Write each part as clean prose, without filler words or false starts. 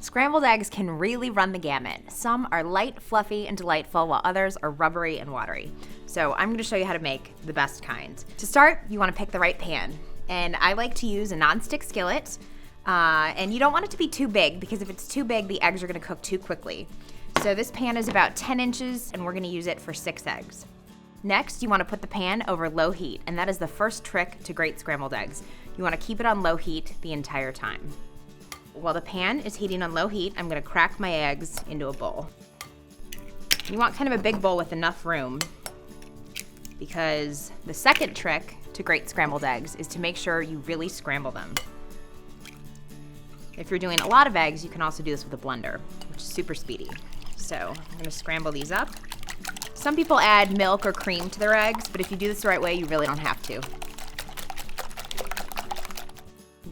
Scrambled eggs can really run the gamut. Some are light, fluffy, and delightful, while others are rubbery and watery. So I'm going to show you how to make the best kind. To start, you want to pick the right pan. And I like to use a nonstick skillet. And you don't want it to be too big, because if it's too big, the eggs are going to cook too quickly. So this pan is about 10 inches, and we're going to use it for 6 eggs. Next, you want to put the pan over low heat, and that is the first trick to great scrambled eggs. You want to keep it on low heat the entire time. While the pan is heating on low heat, I'm going to crack my eggs into a bowl. You want kind of a big bowl with enough room, because the second trick to great scrambled eggs is to make sure you really scramble them. If you're doing a lot of eggs, you can also do this with a blender, which is super speedy. So I'm going to scramble these up. Some people add milk or cream to their eggs, but if you do this the right way, you really don't have to.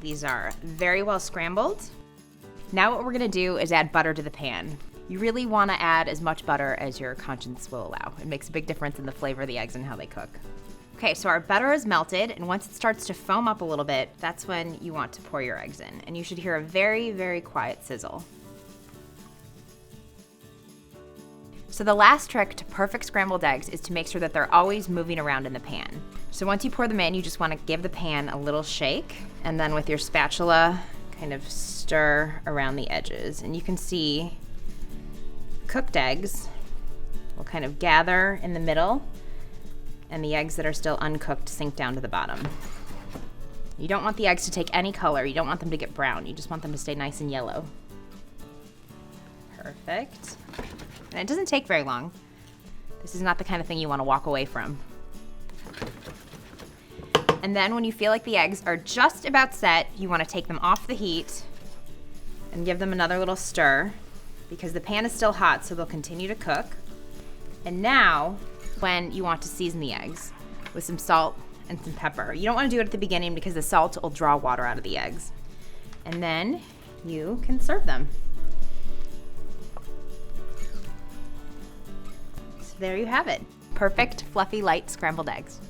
These are very well scrambled. Now what we're gonna do is add butter to the pan. You really wanna add as much butter as your conscience will allow. It makes a big difference in the flavor of the eggs and how they cook. Okay, so our butter is melted, and once it starts to foam up a little bit, that's when you want to pour your eggs in. And you should hear a very, very quiet sizzle. So the last trick to perfect scrambled eggs is to make sure that they're always moving around in the pan. So once you pour them in, you just want to give the pan a little shake, and then with your spatula, kind of stir around the edges. And you can see cooked eggs will kind of gather in the middle, and the eggs that are still uncooked sink down to the bottom. You don't want the eggs to take any color. You don't want them to get brown. You just want them to stay nice and yellow. Perfect. And it doesn't take very long. This is not the kind of thing you want to walk away from. And then when you feel like the eggs are just about set, you want to take them off the heat and give them another little stir, because the pan is still hot, so they'll continue to cook. And now, when you want to season the eggs with some salt and some pepper. You don't want to do it at the beginning because the salt will draw water out of the eggs. And then you can serve them. So there you have it. Perfect, fluffy, light scrambled eggs.